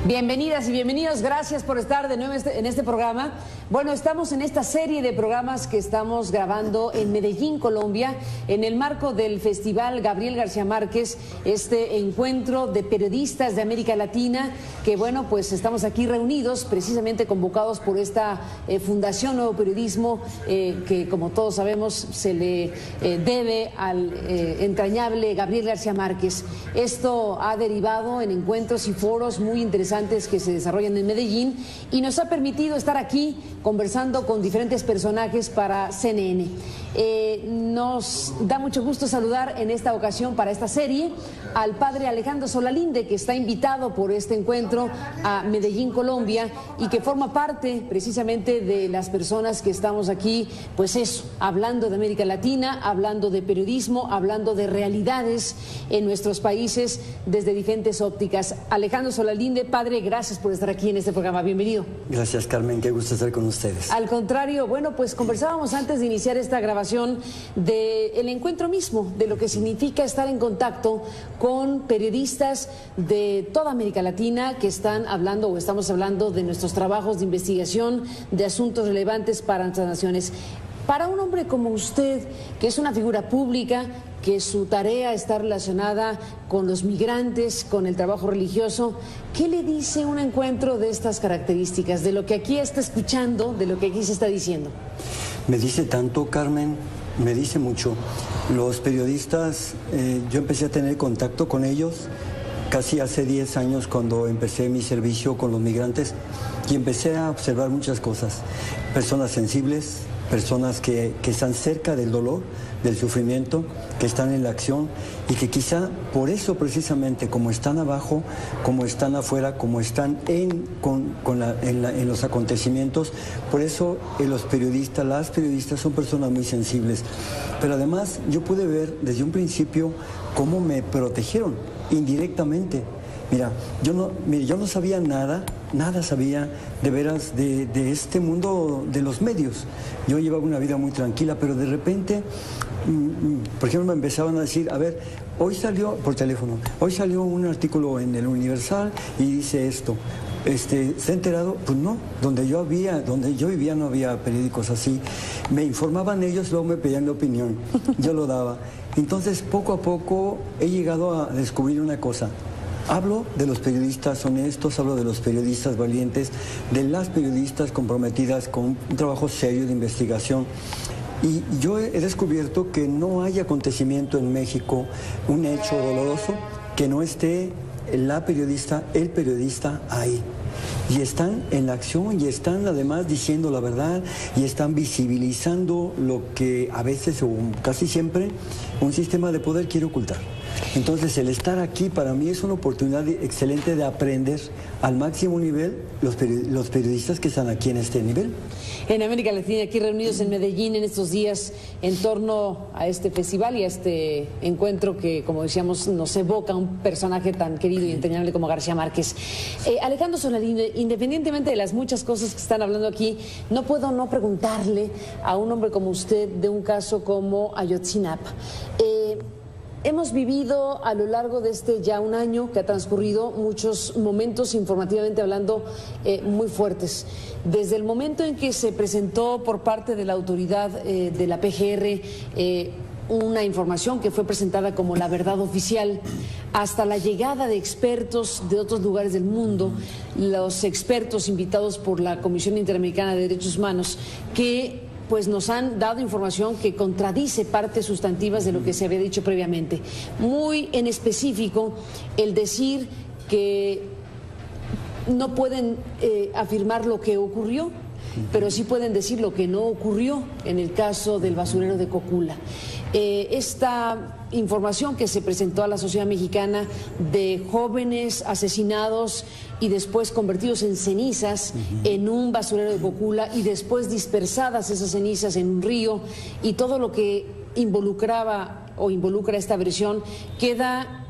Bienvenidas y bienvenidos, gracias por estar de nuevo en este programa. Bueno, estamos en esta serie de programas que estamos grabando en Medellín, Colombia, en el marco del Festival Gabriel García Márquez, este encuentro de periodistas de América Latina, que bueno, pues estamos aquí reunidos, precisamente convocados por esta Fundación Nuevo Periodismo, que como todos sabemos se le debe al entrañable Gabriel García Márquez. Esto ha derivado en encuentros y foros muy interesantes que se desarrollan en Medellín y nos ha permitido estar aquí conversando con diferentes personajes para CNN. Nos da mucho gusto saludar en esta ocasión para esta serie al padre Alejandro Solalinde, que está invitado por este encuentro a Medellín, Colombia, y que forma parte precisamente de las personas que estamos aquí, pues eso, hablando de América Latina, hablando de periodismo, hablando de realidades en nuestros países desde diferentes ópticas. Alejandro Solalinde, padre, gracias por estar aquí en este programa, bienvenido. Gracias, Carmen, qué gusto estar con ustedes. Al contrario, bueno, pues conversábamos antes de iniciar esta grabación del encuentro mismo, de lo que significa estar en contacto con periodistas de toda América Latina que están hablando o estamos hablando de nuestros trabajos de investigación, de asuntos relevantes para nuestras naciones. Para un hombre como usted, que es una figura pública, que su tarea está relacionada con los migrantes, con el trabajo religioso, ¿qué le dice un encuentro de estas características, de lo que aquí está escuchando, de lo que aquí se está diciendo? Me dice tanto, Carmen, me dice mucho. Los periodistas, yo empecé a tener contacto con ellos casi hace 10 años cuando empecé mi servicio con los migrantes y empecé a observar muchas cosas. Personas sensibles, personas que están cerca del dolor, del sufrimiento, que están en la acción y que quizá por eso precisamente, como están abajo, como están afuera, como están en los acontecimientos, por eso los periodistas, las periodistas son personas muy sensibles. Pero además yo pude ver desde un principio cómo me protegieron indirectamente. Mira, yo no sabía nada sabía de veras de este mundo de los medios. Yo llevaba una vida muy tranquila, pero de repente, por ejemplo, me empezaban a decir, a ver, hoy salió, por teléfono, hoy salió un artículo en el Universal y dice esto. ¿Se ha enterado? Pues no, donde yo vivía no había periódicos así. Me informaban ellos, luego me pedían la opinión, yo lo daba. Entonces, poco a poco he llegado a descubrir una cosa. Hablo de los periodistas honestos, hablo de los periodistas valientes, de las periodistas comprometidas con un trabajo serio de investigación. Y yo he descubierto que no hay acontecimiento en México, un hecho doloroso, que no esté el periodista ahí. Y están en la acción y están además diciendo la verdad y están visibilizando lo que a veces o casi siempre un sistema de poder quiere ocultar. Entonces el estar aquí para mí es una oportunidad excelente de aprender al máximo nivel los periodistas que están aquí en este nivel. En América Latina, aquí reunidos en Medellín en estos días en torno a este festival y a este encuentro que, como decíamos, nos evoca a un personaje tan querido y entrañable como García Márquez. Alejandro Solalinde, independientemente de las muchas cosas que están hablando aquí, no puedo no preguntarle a un hombre como usted de un caso como Ayotzinapa. Hemos vivido a lo largo de este ya un año que ha transcurrido muchos momentos informativamente hablando muy fuertes. Desde el momento en que se presentó por parte de la autoridad de la PGR una información que fue presentada como la verdad oficial, hasta la llegada de expertos de otros lugares del mundo, los expertos invitados por la Comisión Interamericana de Derechos Humanos, que pues nos han dado información que contradice partes sustantivas de lo que se había dicho previamente. Muy en específico, el decir que no pueden afirmar lo que ocurrió, pero sí pueden decir lo que no ocurrió en el caso del basurero de Cocula. Esta información que se presentó a la sociedad mexicana de jóvenes asesinados y después convertidos en cenizas en un basurero de Cocula y después dispersadas esas cenizas en un río, y todo lo que involucraba o involucra esta versión queda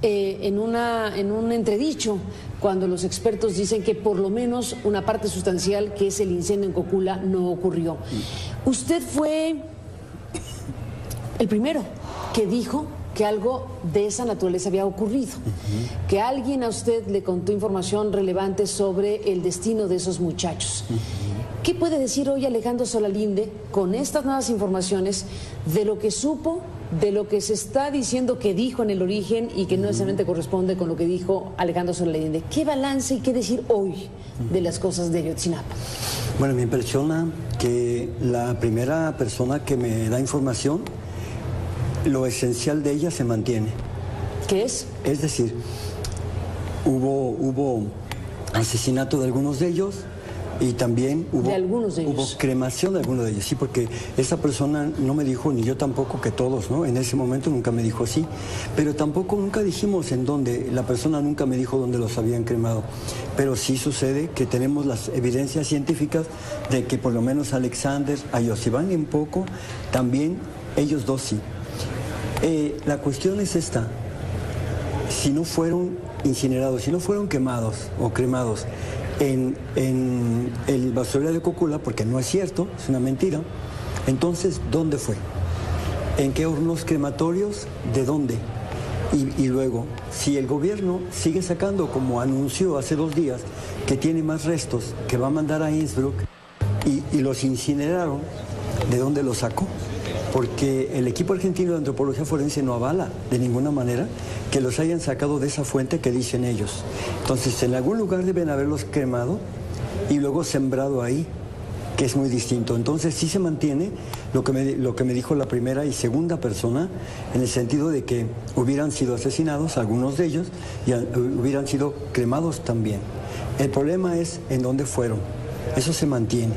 en un entredicho cuando los expertos dicen que por lo menos una parte sustancial, que es el incendio en Cocula, no ocurrió. Usted fue el primero que dijo que algo de esa naturaleza había ocurrido, que alguien a usted le contó información relevante sobre el destino de esos muchachos. ¿Qué puede decir hoy Alejandro Solalinde con estas nuevas informaciones de lo que supo, de lo que se está diciendo que dijo en el origen y que no necesariamente corresponde con lo que dijo Alejandro Solalinde? ¿Qué balance y qué decir hoy de las cosas de Ayotzinapa? Bueno, me impresiona que la primera persona que me da información, lo esencial de ella se mantiene. ¿Qué es? Es decir, hubo asesinato de algunos de ellos y también hubo cremación de algunos de ellos. Sí, porque esa persona no me dijo, ni yo tampoco, que todos, ¿no? En ese momento nunca me dijo así. Pero tampoco nunca dijimos en dónde. La persona nunca me dijo dónde los habían cremado. Pero sí sucede que tenemos las evidencias científicas de que por lo menos Alexander, a Yosiván y un poco, también ellos dos sí. La cuestión es esta: si no fueron incinerados, si no fueron quemados o cremados en el basurero de Cocula, porque no es cierto, es una mentira, entonces, ¿dónde fue? ¿En qué hornos crematorios? ¿De dónde? Y luego, si el gobierno sigue sacando, como anunció hace 2 días, que tiene más restos que va a mandar a Innsbruck y los incineraron, ¿de dónde los sacó? Porque el equipo argentino de antropología forense no avala de ninguna manera que los hayan sacado de esa fuente que dicen ellos. Entonces, en algún lugar deben haberlos cremado y luego sembrado ahí, que es muy distinto. Entonces, sí se mantiene lo que me dijo la primera y segunda persona, en el sentido de que hubieran sido asesinados, algunos de ellos, y hubieran sido cremados también. El problema es en dónde fueron. Eso se mantiene.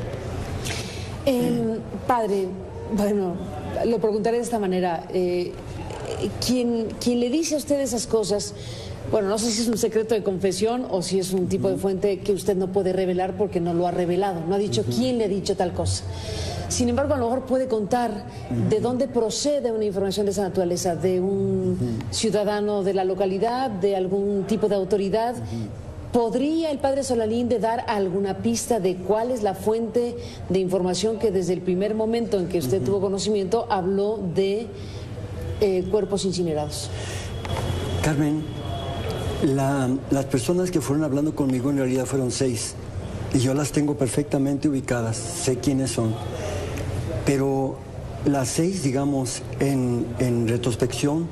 Padre, bueno, lo preguntaré de esta manera. ¿Quién le dice a usted esas cosas? Bueno, no sé si es un secreto de confesión o si es un tipo de fuente que usted no puede revelar porque no lo ha revelado. No ha dicho quién le ha dicho tal cosa. Sin embargo, a lo mejor puede contar de dónde procede una información de esa naturaleza, de un ciudadano de la localidad, de algún tipo de autoridad. ¿Podría el padre Solalinde dar alguna pista de cuál es la fuente de información que desde el primer momento en que usted tuvo conocimiento habló de cuerpos incinerados? Carmen, las personas que fueron hablando conmigo en realidad fueron 6 y yo las tengo perfectamente ubicadas, sé quiénes son, pero las 6, digamos, en retrospección,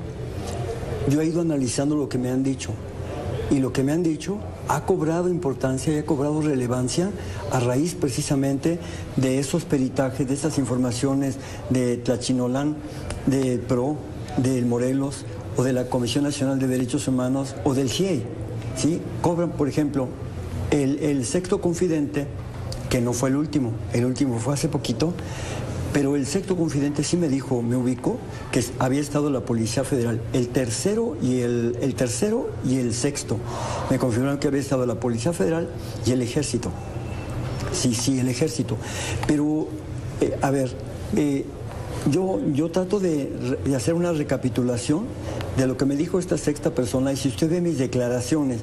yo he ido analizando lo que me han dicho y lo que me han dicho ha cobrado importancia y ha cobrado relevancia a raíz precisamente de esos peritajes, de esas informaciones de Tlachinolán, del PRO, del Morelos o de la Comisión Nacional de Derechos Humanos o del GIEI, ¿sí? Cobran, por ejemplo, el sexto confidente, que no fue el último fue hace poquito, pero el sexto confidente sí me dijo, me ubicó, que había estado la Policía Federal. El tercero y el sexto me confirmaron que había estado la Policía Federal y el Ejército. Sí, el Ejército. Pero, a ver, yo trato de hacer una recapitulación de lo que me dijo esta sexta persona, y si usted ve mis declaraciones,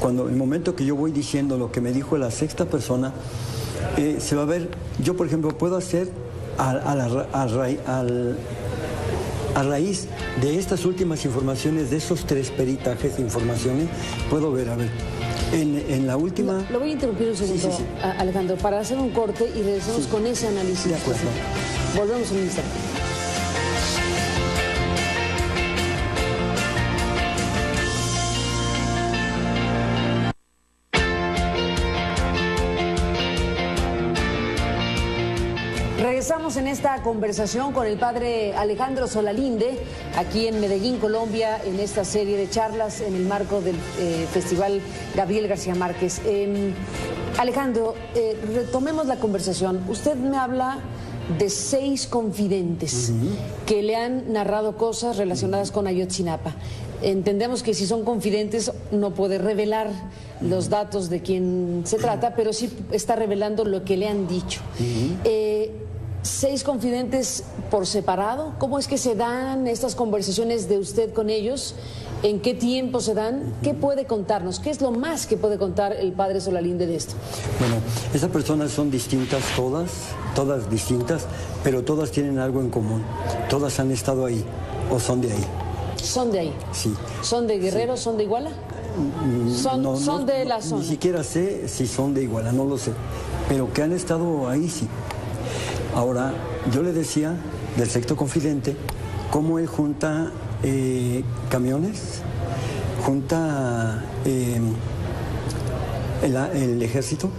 el momento que yo voy diciendo lo que me dijo la sexta persona, se va a ver, yo por ejemplo puedo hacer a raíz de estas últimas informaciones, de esos 3 peritajes de informaciones, puedo ver, a ver, en la última... Lo voy a interrumpir un segundo, sí. Alejandro, para hacer un corte y regresamos con ese análisis. De acuerdo. Volvemos en un instante. Regresamos en esta conversación con el padre Alejandro Solalinde, aquí en Medellín, Colombia, en esta serie de charlas en el marco del Festival Gabriel García Márquez. Alejandro, retomemos la conversación. Usted me habla de 6 confidentes que le han narrado cosas relacionadas con Ayotzinapa. Entendemos que si son confidentes no puede revelar los datos de quién se trata, pero sí está revelando lo que le han dicho. 6 confidentes por separado. ¿Cómo es que se dan estas conversaciones de usted con ellos? ¿En qué tiempo se dan? ¿Qué puede contarnos? ¿Qué es lo más que puede contar el padre Solalinde de esto? Bueno, esas personas son distintas todas distintas, pero todas tienen algo en común. Todas han estado ahí o son de ahí. Son de ahí. Sí. ¿Son de Guerrero? ¿Son de Iguala? Son de la zona. Ni siquiera sé si son de Iguala, no lo sé. Pero que han estado ahí, sí. Ahora, yo le decía del sexto confidente cómo él junta camiones, junta el ejército,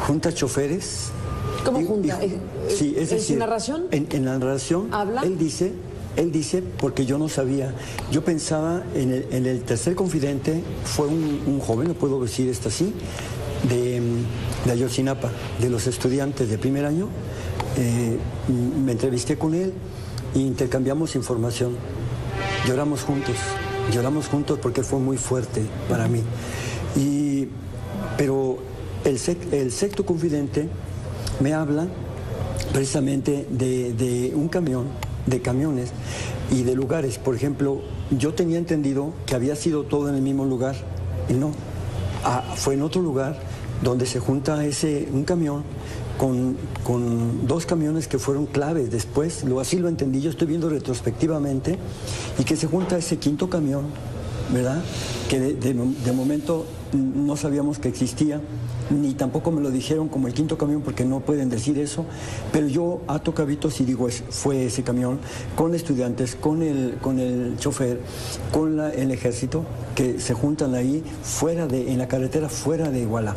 junta choferes. ¿Cómo junta? Sí, es decir, ¿en narración? En la narración, ¿habla? Él dice, porque yo no sabía, yo pensaba en el tercer confidente, fue un joven, no puedo decir esto así, de Ayotzinapa, de los estudiantes de primer año. Me entrevisté con él e intercambiamos información. Lloramos juntos porque fue muy fuerte para mí. Pero el sexto confidente me habla precisamente de un camión, de camiones y de lugares. Por ejemplo, yo tenía entendido que había sido todo en el mismo lugar y no. Fue en otro lugar donde se junta un camión con dos camiones que fueron claves después, así lo entendí, yo estoy viendo retrospectivamente, y que se junta ese quinto camión, ¿verdad? Que de momento no sabíamos que existía, ni tampoco me lo dijeron como el quinto camión, porque no pueden decir eso, pero yo ato cabitos y digo, fue ese camión con estudiantes, con el chofer, con el ejército, que se juntan ahí en la carretera fuera de Iguala.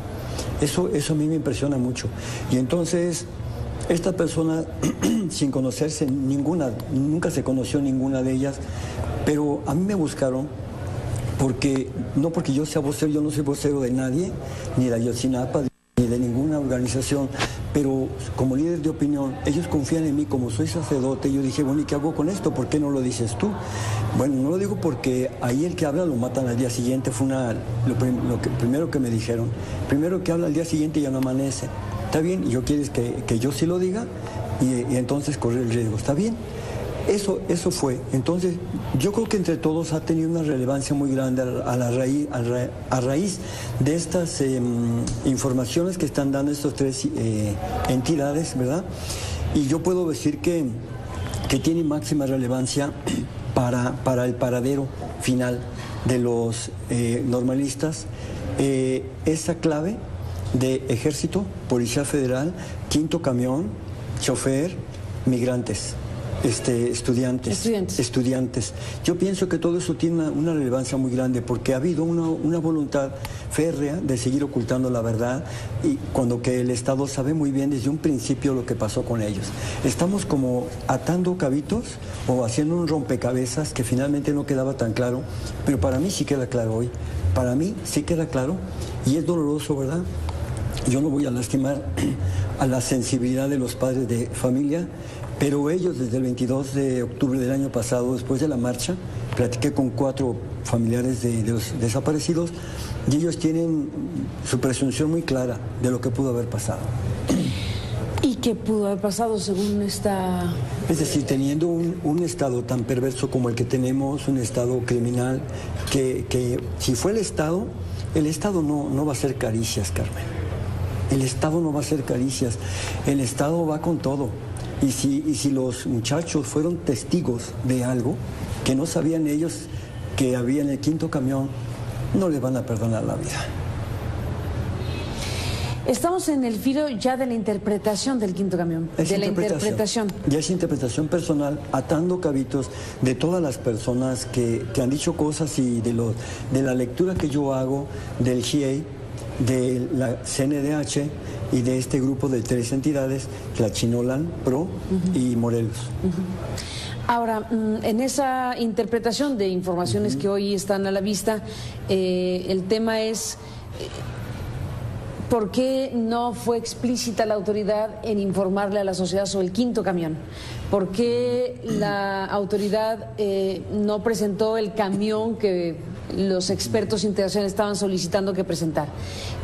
Eso a mí me impresiona mucho. Y entonces, esta persona, sin conocerse nunca se conoció ninguna de ellas, pero a mí me buscaron no porque yo sea vocero, yo no soy vocero de nadie, ni de Ayotzinapa, ni de ninguna organización, pero como líder de opinión, ellos confían en mí como soy sacerdote. Yo dije, bueno, ¿y qué hago con esto? ¿Por qué no lo dices tú? Bueno, no lo digo porque ahí el que habla lo matan al día siguiente, fue primero que me dijeron. Primero que habla al día siguiente ya no amanece. ¿Está bien? ¿Y yo quieres que yo sí lo diga? Y entonces correr el riesgo. ¿Está bien? Eso fue. Entonces, yo creo que entre todos ha tenido una relevancia muy grande a raíz de estas informaciones que están dando estas tres entidades, ¿verdad? Y yo puedo decir que tiene máxima relevancia para el paradero final de los normalistas, esa clave de ejército, policía federal, quinto camión, chofer, migrantes. Estudiantes. Yo pienso que todo eso tiene una relevancia muy grande porque ha habido una voluntad férrea de seguir ocultando la verdad, y cuando que el Estado sabe muy bien desde un principio lo que pasó con ellos. Estamos como atando cabitos o haciendo un rompecabezas que finalmente no quedaba tan claro, pero para mí sí queda claro hoy. Para mí sí queda claro y es doloroso, ¿verdad? Yo no voy a lastimar a la sensibilidad de los padres de familia, pero ellos desde el 22 de octubre del año pasado, después de la marcha, platiqué con 4 familiares de los desaparecidos y ellos tienen su presunción muy clara de lo que pudo haber pasado. ¿Y qué pudo haber pasado según esta...? Es decir, teniendo un Estado tan perverso como el que tenemos, un Estado criminal, que si fue el Estado no va a hacer caricias, Carmen. El Estado no va a hacer caricias, el Estado va con todo. Y si los muchachos fueron testigos de algo que no sabían ellos que había en el quinto camión, no les van a perdonar la vida. Estamos en el filo ya de la interpretación del quinto camión. Ya es interpretación personal, atando cabitos de todas las personas que han dicho cosas y de la lectura que yo hago del GIEI, de la CNDH y de este grupo de 3 entidades, Tlachinolan, PRO y Morelos. Ahora, en esa interpretación de informaciones que hoy están a la vista, el tema es... ¿Por qué no fue explícita la autoridad en informarle a la sociedad sobre el quinto camión? ¿Por qué la autoridad no presentó el camión que los expertos internacionales estaban solicitando que presentara?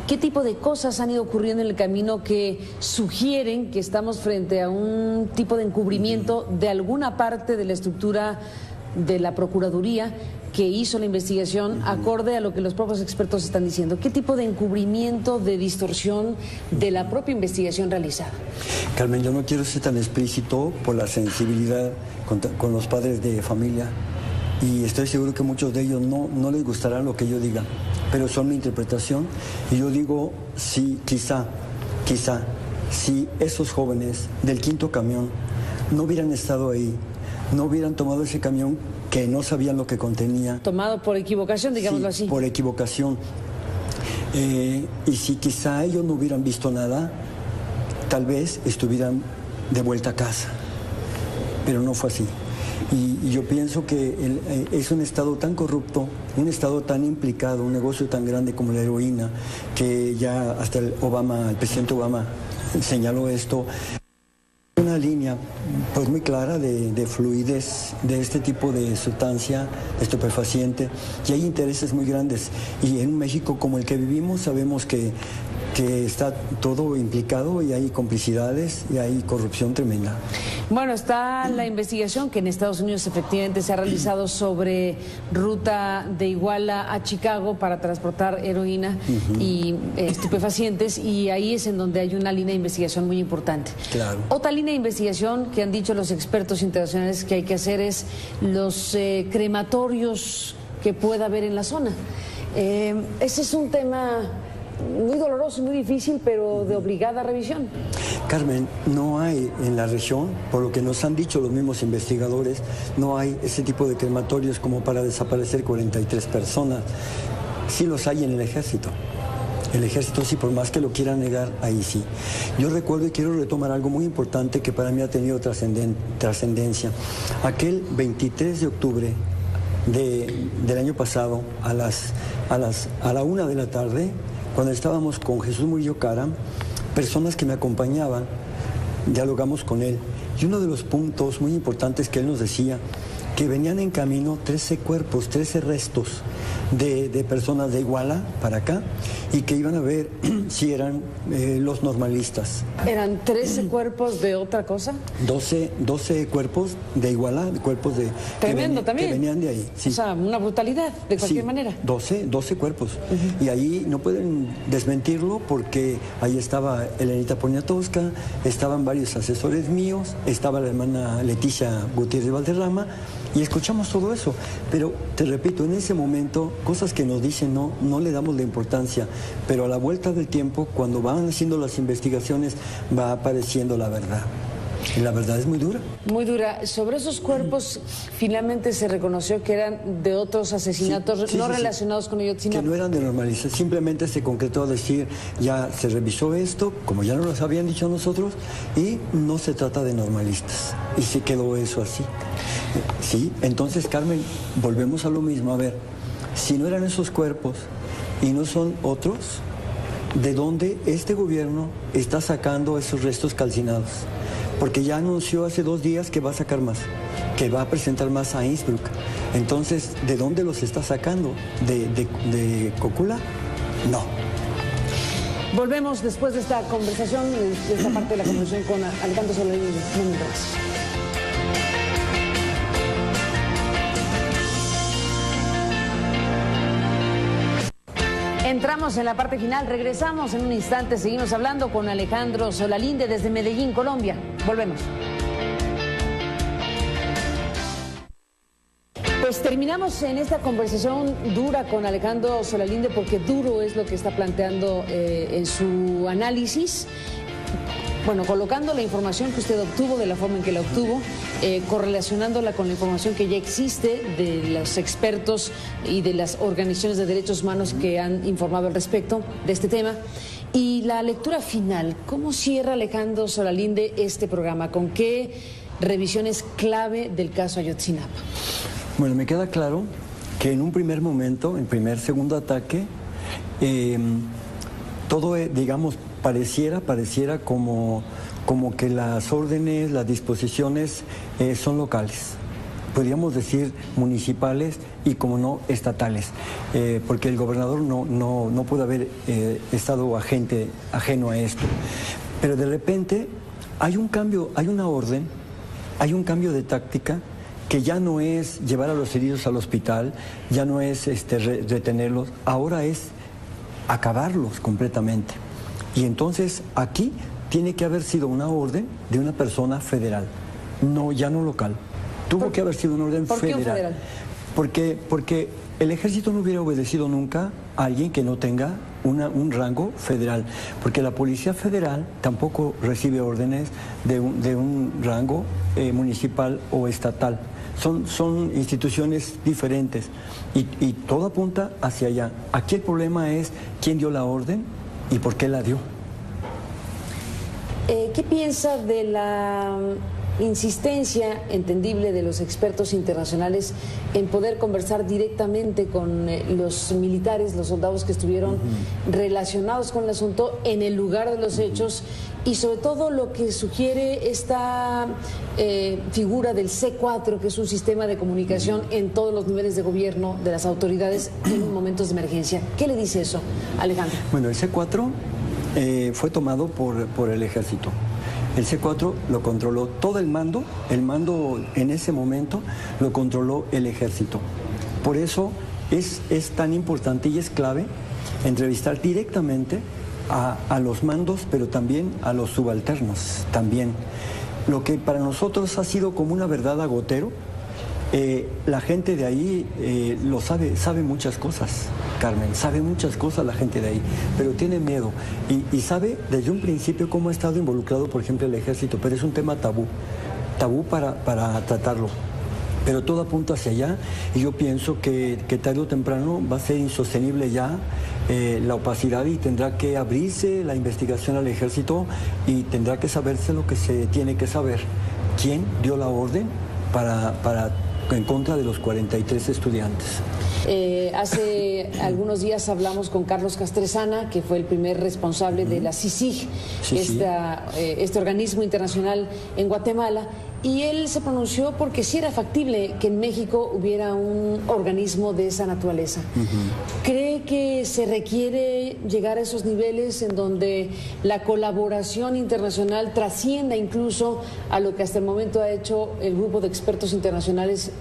¿Qué tipo de cosas han ido ocurriendo en el camino que sugieren que estamos frente a un tipo de encubrimiento de alguna parte de la estructura de la Procuraduría que hizo la investigación acorde a lo que los propios expertos están diciendo? ¿Qué tipo de encubrimiento, de distorsión de la propia investigación realizada? Carmen, yo no quiero ser tan explícito por la sensibilidad con los padres de familia y estoy seguro que muchos de ellos no les gustará lo que yo diga, pero son mi interpretación, y yo digo, sí, quizá, si esos jóvenes del quinto camión no hubieran estado ahí, no hubieran tomado ese camión que no sabían lo que contenía. Tomado por equivocación, digámoslo sí, así. Por equivocación. Y si quizá ellos no hubieran visto nada, tal vez estuvieran de vuelta a casa. Pero no fue así. Y yo pienso que es un estado tan corrupto, un estado tan implicado, un negocio tan grande como la heroína, que ya hasta el presidente Obama señaló esto. Una línea pues muy clara de fluidez de este tipo de sustancia estupefaciente, y hay intereses muy grandes, y en un México como el que vivimos sabemos que está todo implicado, y hay complicidades y hay corrupción tremenda. Bueno, está la investigación que en Estados Unidos efectivamente se ha realizado sobre ruta de Iguala a Chicago para transportar heroína y estupefacientes, y ahí es en donde hay una línea de investigación muy importante. Claro. Otra línea de investigación que han dicho los expertos internacionales que hay que hacer es los crematorios que pueda haber en la zona. Ese es un tema muy doloroso y muy difícil, pero de obligada revisión. Carmen, no hay en la región, por lo que nos han dicho los mismos investigadores, no hay ese tipo de crematorios como para desaparecer 43 personas. Sí los hay en el ejército. El ejército sí, por más que lo quiera negar, ahí sí. Yo recuerdo y quiero retomar algo muy importante que para mí ha tenido trascendencia. Aquel 23 de octubre del año pasado, a la 1 de la tarde, cuando estábamos con Jesús Murillo Caram, personas que me acompañaban, dialogamos con él. Y uno de los puntos muy importantes que él nos decía, que venían en camino 13 cuerpos, 13 restos de personas de Iguala para acá, y que iban a ver si eran los normalistas. ¿Eran 13 cuerpos de otra cosa? 12 cuerpos de Iguala, cuerpos de... Tremendo también. Que venían de ahí. Sí. O sea, una brutalidad, de cualquier manera. 12 cuerpos. Y ahí no pueden desmentirlo, porque ahí estaba Elenita Poniatowska, estaban varios asesores míos, estaba la hermana Leticia Gutiérrez Valderrama, y escuchamos todo eso. Pero te repito, en ese momento, cosas que nos dicen no le damos la importancia, pero a la vuelta del tiempo, cuando van haciendo las investigaciones, va apareciendo la verdad. Y la verdad es muy dura. Muy dura. Sobre esos cuerpos, finalmente se reconoció que eran de otros asesinatos relacionados con Ayotzinapa. Que no eran de normalistas, simplemente se concretó a decir, ya se revisó esto, como ya nos lo habían dicho a nosotros, y no se trata de normalistas. Y se quedó eso así. Sí, entonces, Carmen, volvemos a lo mismo. A ver, si no eran esos cuerpos y no son otros, ¿de dónde este gobierno está sacando esos restos calcinados? Porque ya anunció hace 2 días que va a sacar más, que va a presentar más a Innsbruck. Entonces, ¿de dónde los está sacando? ¿De Cocula? No. Volvemos después de esta conversación, de esta parte de la conversación con Alejandro Solalinde. Entramos en la parte final, regresamos en un instante, seguimos hablando con Alejandro Solalinde desde Medellín, Colombia. Volvemos. Pues terminamos en esta conversación dura con Alejandro Solalinde, porque duro es lo que está planteando en su análisis. Bueno, colocando la información que usted obtuvo de la forma en que la obtuvo, correlacionándola con la información que ya existe de los expertos y de las organizaciones de derechos humanos que han informado al respecto de este tema. Y la lectura final, ¿cómo cierra Alejandro Solalinde este programa? ¿Con qué revisiones clave del caso Ayotzinapa? Bueno, me queda claro que en un primer momento, en segundo ataque, todo, digamos, pareciera como que las órdenes, las disposiciones son locales, podríamos decir municipales y, como no, estatales, porque el gobernador no puede haber estado ajeno a esto. Pero de repente hay un cambio, hay una orden, hay un cambio de táctica, que ya no es llevar a los heridos al hospital, ya no es retenerlos, ahora es acabarlos completamente. Y entonces aquí tiene que haber sido una orden de una persona federal, ya no local. Tuvo que haber sido una orden federal. ¿Por qué un federal? Porque el ejército no hubiera obedecido nunca a alguien que no tenga un rango federal, porque la Policía Federal tampoco recibe órdenes de un rango municipal o estatal. Son instituciones diferentes y todo apunta hacia allá. Aquí el problema es quién dio la orden y por qué la dio. ¿Qué piensa de la insistencia entendible de los expertos internacionales en poder conversar directamente con los militares, los soldados que estuvieron relacionados con el asunto en el lugar de los hechos, y sobre todo lo que sugiere esta figura del C4, que es un sistema de comunicación en todos los niveles de gobierno de las autoridades en momentos de emergencia? ¿Qué le dice eso, Alejandro? Bueno, el C4 fue tomado por el ejército. El C4 lo controló todo el mando en ese momento lo controló el ejército. Por eso es tan importante y es clave entrevistar directamente a los mandos, pero también a los subalternos, también. Lo que para nosotros ha sido como una verdad a gotero, la gente de ahí lo sabe muchas cosas, Carmen, sabe muchas cosas la gente de ahí, pero tiene miedo y sabe desde un principio cómo ha estado involucrado, por ejemplo, el ejército, pero es un tema tabú para tratarlo. Pero todo apunta hacia allá y yo pienso que tarde o temprano va a ser insostenible ya la opacidad y tendrá que abrirse la investigación al ejército y tendrá que saberse lo que se tiene que saber. ¿Quién dio la orden en contra de los 43 estudiantes? Hace algunos días hablamos con Carlos Castresana, que fue el primer responsable de la CICIG, este organismo internacional en Guatemala, y él se pronunció porque sí era factible que en México hubiera un organismo de esa naturaleza. ¿Cree que se requiere llegar a esos niveles en donde la colaboración internacional trascienda incluso a lo que hasta el momento ha hecho el grupo de expertos internacionales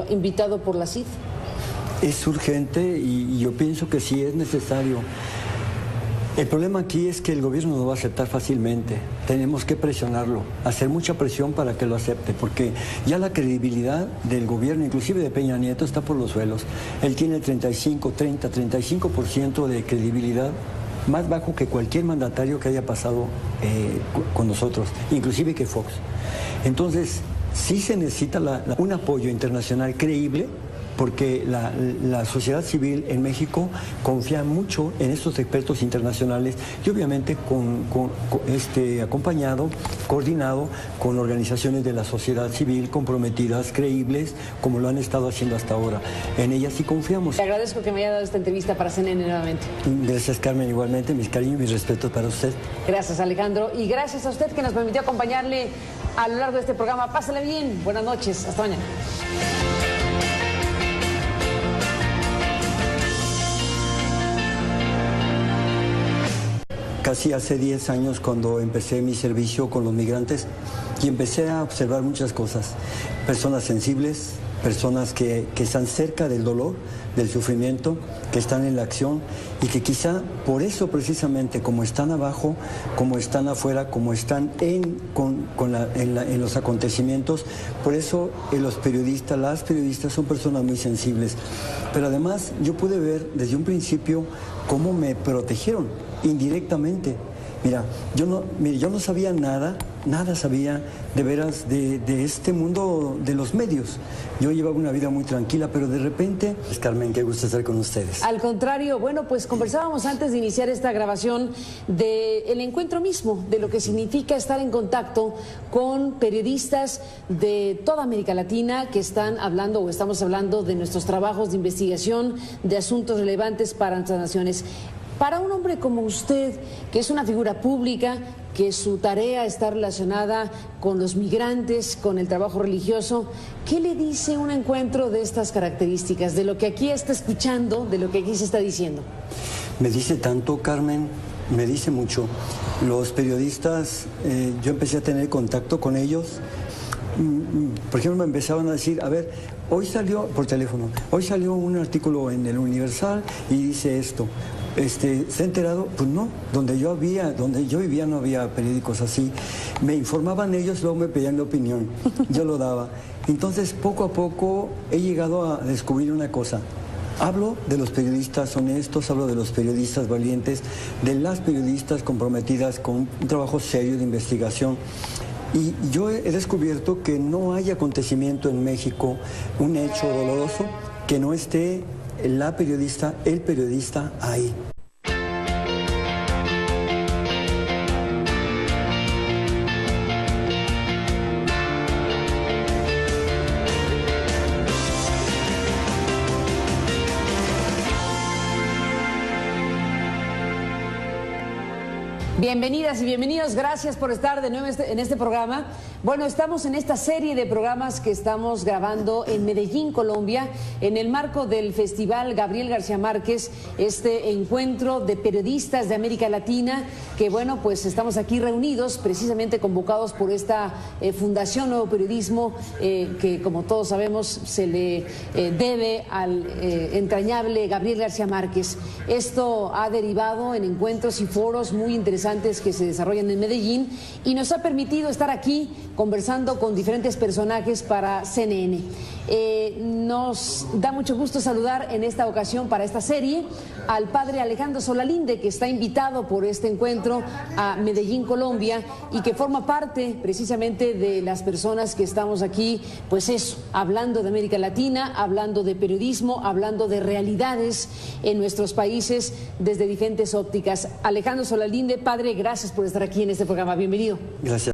invitado por la CID? Es urgente y yo pienso que sí es necesario. El problema aquí es que el gobierno no lo va a aceptar fácilmente. Tenemos que presionarlo, hacer mucha presión para que lo acepte, porque ya la credibilidad del gobierno, inclusive de Peña Nieto, está por los suelos. Él tiene 35% de credibilidad, más bajo que cualquier mandatario que haya pasado con nosotros, inclusive que Fox. Entonces, sí se necesita un apoyo internacional creíble, porque la sociedad civil en México confía mucho en estos expertos internacionales y obviamente acompañado, coordinado con organizaciones de la sociedad civil comprometidas, creíbles, como lo han estado haciendo hasta ahora. En ellas sí confiamos. Te agradezco que me haya dado esta entrevista para CNN nuevamente. Gracias, Carmen, igualmente, mis cariños y mis respetos para usted. Gracias, Alejandro, y gracias a usted que nos permitió acompañarle a lo largo de este programa. Pásale bien, buenas noches, hasta mañana. Casi hace 10 años cuando empecé mi servicio con los migrantes y empecé a observar muchas cosas. Personas sensibles, personas que están cerca del dolor, del sufrimiento, que están en la acción y que quizá por eso precisamente, como están abajo, como están afuera, como están en los acontecimientos, por eso las periodistas son personas muy sensibles. Pero además yo pude ver desde un principio cómo me protegieron indirectamente. Mira, yo no sabía nada sabía de veras de este mundo de los medios. Yo llevaba una vida muy tranquila, pero de repente, Carmen, qué gusto estar con ustedes. Al contrario, bueno, pues conversábamos antes de iniciar esta grabación del encuentro mismo, de lo que significa estar en contacto con periodistas de toda América Latina que están hablando o estamos hablando de nuestros trabajos de investigación, de asuntos relevantes para nuestras naciones. Para un hombre como usted, que es una figura pública, que su tarea está relacionada con los migrantes, con el trabajo religioso, ¿qué le dice un encuentro de estas características, de lo que aquí está escuchando, de lo que aquí se está diciendo? Me dice tanto, Carmen, me dice mucho. Los periodistas, yo empecé a tener contacto con ellos. Por ejemplo, me empezaban a decir, a ver, hoy salió, por teléfono, hoy salió un artículo en el Universal y dice esto. ¿Se ha enterado? Pues no, donde yo vivía no había periódicos así. Me informaban ellos, luego me pedían la opinión, yo lo daba. Entonces, poco a poco he llegado a descubrir una cosa. Hablo de los periodistas honestos, hablo de los periodistas valientes, de las periodistas comprometidas con un trabajo serio de investigación. Y yo he descubierto que no hay acontecimiento en México, un hecho doloroso, que no esté la periodista, el periodista ahí. Bienvenidas y bienvenidos, gracias por estar de nuevo en este programa. Bueno, estamos en esta serie de programas que estamos grabando en Medellín, Colombia, en el marco del Festival Gabriel García Márquez, este encuentro de periodistas de América Latina, que bueno, pues estamos aquí reunidos, precisamente convocados por esta Fundación Nuevo Periodismo, que como todos sabemos se le debe al entrañable Gabriel García Márquez. Esto ha derivado en encuentros y foros muy interesantes que se desarrollan en Medellín y nos ha permitido estar aquí conversando con diferentes personajes para CNN. Nos da mucho gusto saludar en esta ocasión para esta serie al padre Alejandro Solalinde, que está invitado por este encuentro a Medellín, Colombia, y que forma parte precisamente de las personas que estamos aquí, pues eso, hablando de América Latina, hablando de periodismo, hablando de realidades en nuestros países desde diferentes ópticas. Alejandro Solalinde, padre, gracias por estar aquí en este programa. Bienvenido. Gracias.